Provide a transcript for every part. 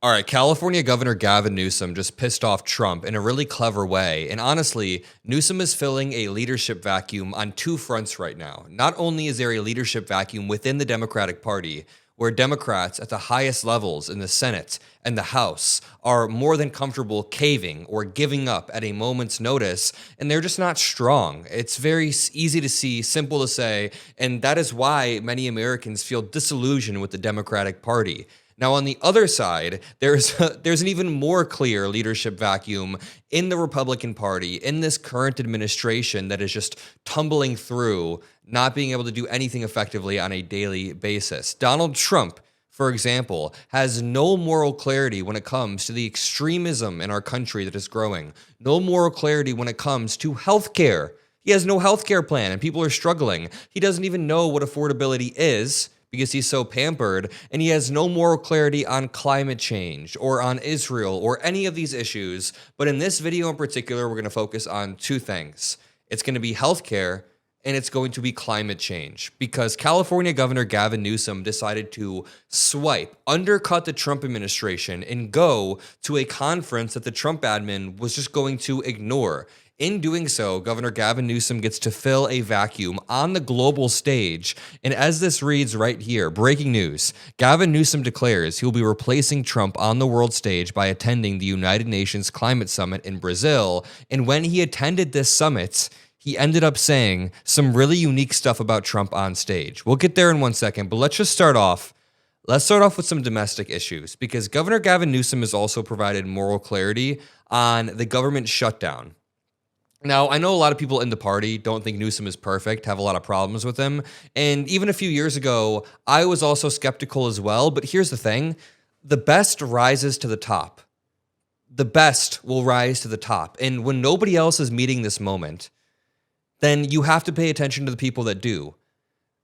All right, California Governor Gavin Newsom just pissed off Trump in a really clever way. And honestly, Newsom is filling a leadership vacuum on two fronts right now. Not only is there a leadership vacuum within the Democratic Party, where Democrats at the highest levels in the Senate and the House are more than comfortable caving or giving up at a moment's notice, and they're just not strong. It's very easy to see, simple to say, and that is why many Americans feel disillusioned with the Democratic Party. Now, on the other side, there's an even more clear leadership vacuum in the Republican Party, in this current administration that is just tumbling through, not being able to do anything effectively on a daily basis. Donald Trump, for example, has no moral clarity when it comes to the extremism in our country that is growing, no moral clarity when it comes to healthcare. He has no healthcare plan, and people are struggling. He doesn't even know what affordability is, because he's so pampered, and he has no moral clarity on climate change or on Israel or any of these issues. But in this video in particular, we're going to focus on two things. It's going to be healthcare, and it's going to be climate change, because California Governor Gavin Newsom decided to undercut the Trump administration, and go to a conference that the Trump admin was just going to ignore. In doing so, Governor Gavin Newsom gets to fill a vacuum on the global stage. And as this reads right here, breaking news, Gavin Newsom declares he will be replacing Trump on the world stage by attending the United Nations Climate Summit in Brazil. And when he attended this summit, he ended up saying some really unique stuff about Trump on stage. We'll get there in 1 second, but let's start off with some domestic issues, because Governor Gavin Newsom has also provided moral clarity on the government shutdown. Now, I know a lot of people in the party don't think Newsom is perfect, have a lot of problems with him. And even a few years ago, I was also skeptical as well. But here's the thing. The best rises to the top. The best will rise to the top. And when nobody else is meeting this moment, then you have to pay attention to the people that do.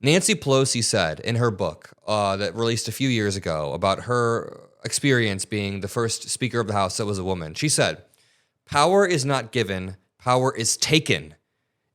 Nancy Pelosi said in her book that released a few years ago about her experience being the first Speaker of the House that was a woman. She said, "Power is not given. Power is taken."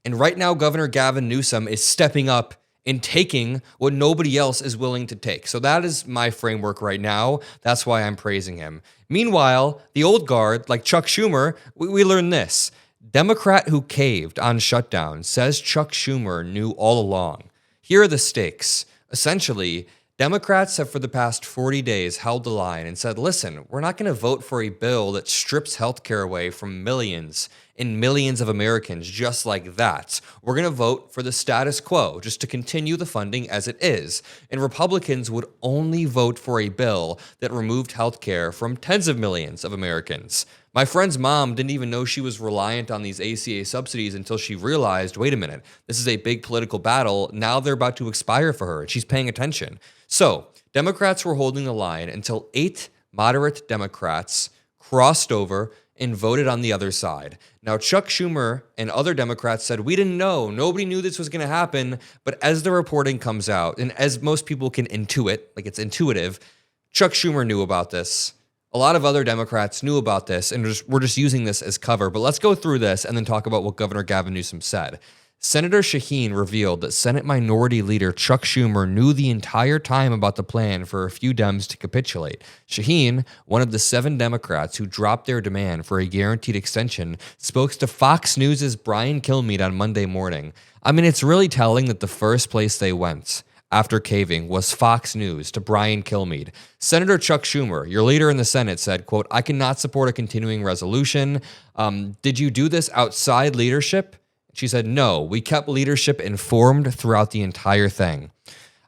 And right now, Governor Gavin Newsom is stepping up and taking what nobody else is willing to take. So that is my framework right now. That's why I'm praising him. Meanwhile, the old guard, like Chuck Schumer, we learned this. Democrat who caved on shutdown says Chuck Schumer knew all along. Here are the stakes. Essentially, Democrats have for the past 40 days held the line and said, listen, we're not going to vote for a bill that strips healthcare away from millions and millions of Americans just like that. We're going to vote for the status quo, just to continue the funding as it is. And Republicans would only vote for a bill that removed healthcare from tens of millions of Americans. My friend's mom didn't even know she was reliant on these ACA subsidies until she realized, wait a minute, this is a big political battle. Now they're about to expire for her, and she's paying attention. So Democrats were holding the line until 8 moderate Democrats crossed over and voted on the other side. Now, Chuck Schumer and other Democrats said, we didn't know. Nobody knew this was going to happen. But as the reporting comes out, and as most people can intuit, like it's intuitive, Chuck Schumer knew about this. A lot of other Democrats knew about this, and we're just using this as cover. But let's go through this and then talk about what Governor Gavin Newsom said. Senator Shaheen revealed that Senate Minority Leader Chuck Schumer knew the entire time about the plan for a few Dems to capitulate. Shaheen, one of the 7 Democrats who dropped their demand for a guaranteed extension, spoke to Fox News' Brian Kilmeade on Monday morning. I mean, it's really telling that the first place they went after caving was Fox News to Brian Kilmeade. Senator Chuck Schumer, your leader in the Senate, said, quote, "I cannot support a continuing resolution. Did you do this outside leadership?" She said, "No, we kept leadership informed throughout the entire thing."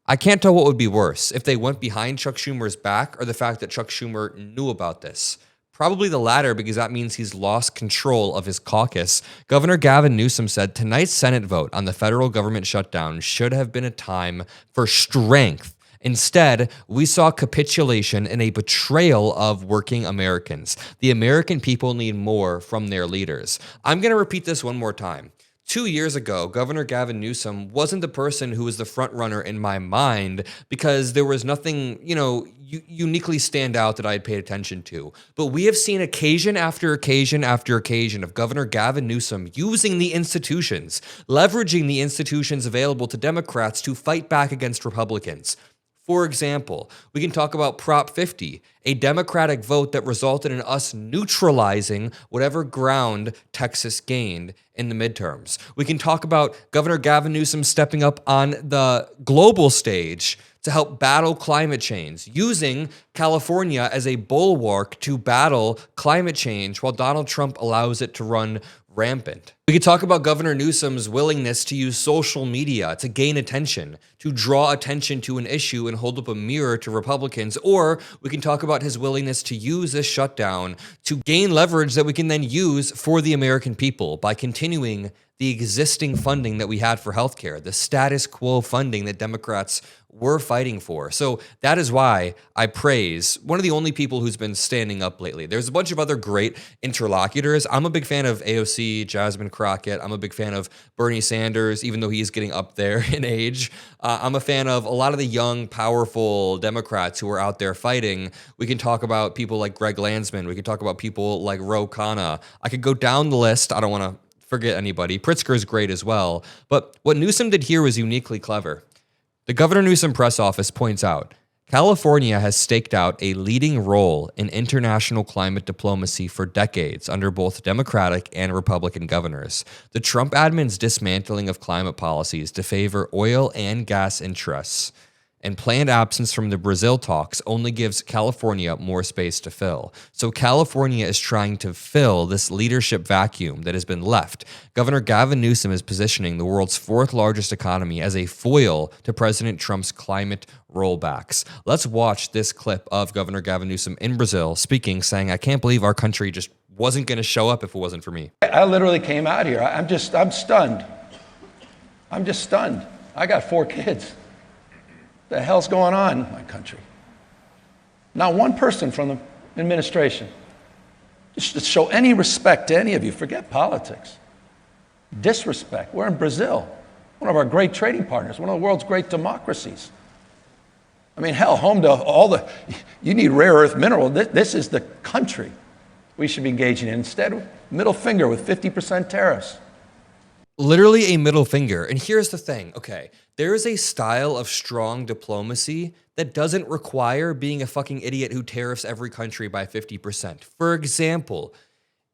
I can't tell what would be worse, if they went behind Chuck Schumer's back or the fact that Chuck Schumer knew about this. Probably the latter, because that means he's lost control of his caucus. Governor Gavin Newsom said tonight's Senate vote on the federal government shutdown should have been a time for strength. Instead, we saw capitulation and a betrayal of working Americans. The American people need more from their leaders. I'm going to repeat this one more time. 2 years ago, Governor Gavin Newsom wasn't the person who was the front runner in my mind, because there was nothing, uniquely stand out that I had paid attention to. But we have seen occasion after occasion after occasion of Governor Gavin Newsom using the institutions, leveraging the institutions available to Democrats to fight back against Republicans. For example, we can talk about Prop 50, a Democratic vote that resulted in us neutralizing whatever ground Texas gained in the midterms. We can talk about Governor Gavin Newsom stepping up on the global stage to help battle climate change, using California as a bulwark to battle climate change while Donald Trump allows it to run rampant. We could talk about Governor Newsom's willingness to use social media to gain attention, to draw attention to an issue and hold up a mirror to Republicans, or we can talk about his willingness to use this shutdown to gain leverage that we can then use for the American people by continuing the existing funding that we had for healthcare, the status quo funding that Democrats were fighting for. So that is why I praise one of the only people who's been standing up lately. There's a bunch of other great interlocutors. I'm a big fan of AOC, Jasmine Crockett. I'm a big fan of Bernie Sanders, even though he's getting up there in age. I'm a fan of a lot of the young, powerful Democrats who are out there fighting. We can talk about people like Greg Landsman. We can talk about people like Ro Khanna. I could go down the list. I don't want to forget anybody. Pritzker is great as well. But what Newsom did here was uniquely clever. The Governor Newsom press office points out, California has staked out a leading role in international climate diplomacy for decades under both Democratic and Republican governors. The Trump admin's dismantling of climate policies to favor oil and gas interests and planned absence from the Brazil talks only gives California more space to fill. So California is trying to fill this leadership vacuum that has been left. Governor Gavin Newsom is positioning the world's fourth largest economy as a foil to President Trump's climate rollbacks. Let's watch this clip of Governor Gavin Newsom in Brazil speaking, saying, I can't believe our country just wasn't going to show up if it wasn't for me. I literally came out here. I'm stunned. I'm just stunned. I got 4 kids. The hell's going on in my country? Not one person from the administration just to show any respect to any of you. Forget politics. Disrespect. We're in Brazil, one of our great trading partners, one of the world's great democracies. I mean, hell, home to all the, you need rare earth mineral. This is the country we should be engaging in. Instead, middle finger with 50% tariffs. Literally a middle finger. And here's the thing. Okay, there is a style of strong diplomacy that doesn't require being a fucking idiot who tariffs every country by 50%. For example,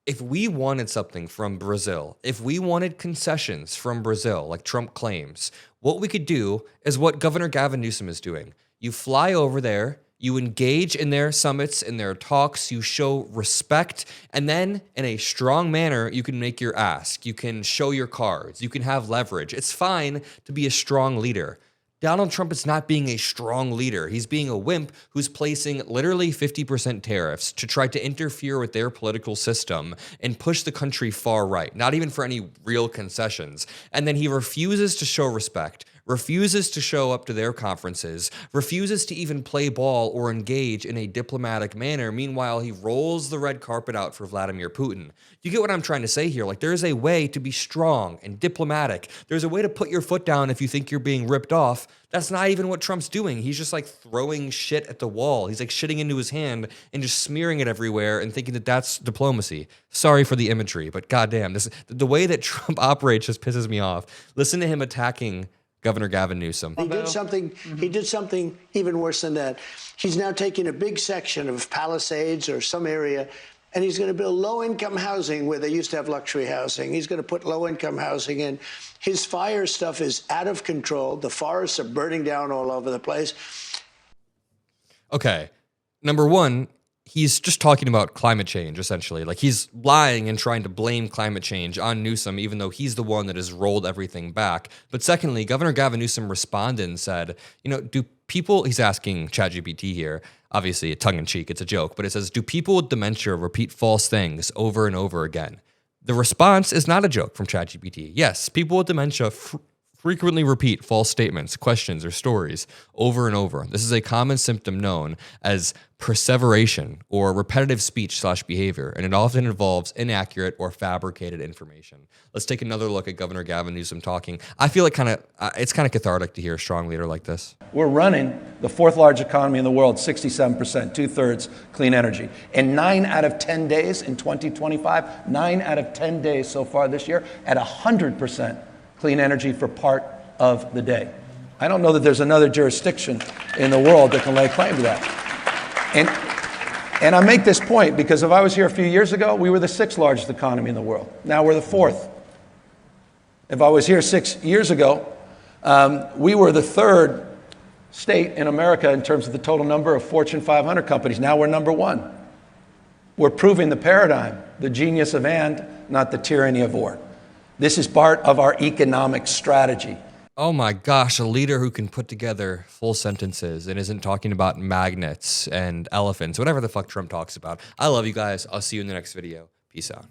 if we wanted something from Brazil, if we wanted concessions from Brazil, like Trump claims, what we could do is what Governor Gavin Newsom is doing. You fly over there, you engage in their summits, in their talks, you show respect, and then in a strong manner, you can make your ask. You can show your cards. You can have leverage. It's fine to be a strong leader. Donald Trump is not being a strong leader. He's being a wimp who's placing literally 50% tariffs to try to interfere with their political system and push the country far right, not even for any real concessions. And then he refuses to show respect, refuses to show up to their conferences, refuses to even play ball or engage in a diplomatic manner. Meanwhile, he rolls the red carpet out for Vladimir Putin. You get what I'm trying to say here? Like, there's a way to be strong and diplomatic. There's a way to put your foot down if you think you're being ripped off. That's not even what Trump's doing. He's just like throwing shit at the wall. He's like shitting into his hand and just smearing it everywhere and thinking that that's diplomacy. Sorry for the imagery, but goddamn, the way that Trump operates just pisses me off. Listen to him attacking Governor Gavin Newsom. He did something even worse than that. He's now taking a big section of Palisades or some area, and he's going to build low-income housing where they used to have luxury housing. He's going to put low-income housing in. His fire stuff is out of control. The forests are burning down all over the place. Okay, number one, he's just talking about climate change, essentially. Like, he's lying and trying to blame climate change on Newsom, even though he's the one that has rolled everything back. But secondly, Governor Gavin Newsom responded and said, you know, do people, he's asking ChatGPT here, obviously a tongue-in-cheek, it's a joke, but it says, do people with dementia repeat false things over and over again? The response is not a joke from ChatGPT. Yes, people with dementia frequently repeat false statements, questions, or stories over and over. This is a common symptom known as perseveration or repetitive speech/behavior, and it often involves inaccurate or fabricated information. Let's take another look at Governor Gavin Newsom talking. I feel like it's kind of cathartic to hear a strong leader like this. We're running the 4th largest economy in the world, 67%, 2/3 clean energy. And 9 out of 10 days in 2025, 9 out of 10 days so far this year, at 100% clean energy for part of the day. I don't know that there's another jurisdiction in the world that can lay claim to that. And I make this point because if I was here a few years ago, we were the 6th largest economy in the world. Now we're the 4th. If I was here 6 years ago, we were the 3rd state in America in terms of the total number of Fortune 500 companies. Now we're number 1. We're proving the paradigm, the genius of and, not the tyranny of or. This is part of our economic strategy. Oh my gosh, a leader who can put together full sentences and isn't talking about magnets and elephants, whatever the fuck Trump talks about. I love you guys. I'll see you in the next video. Peace out.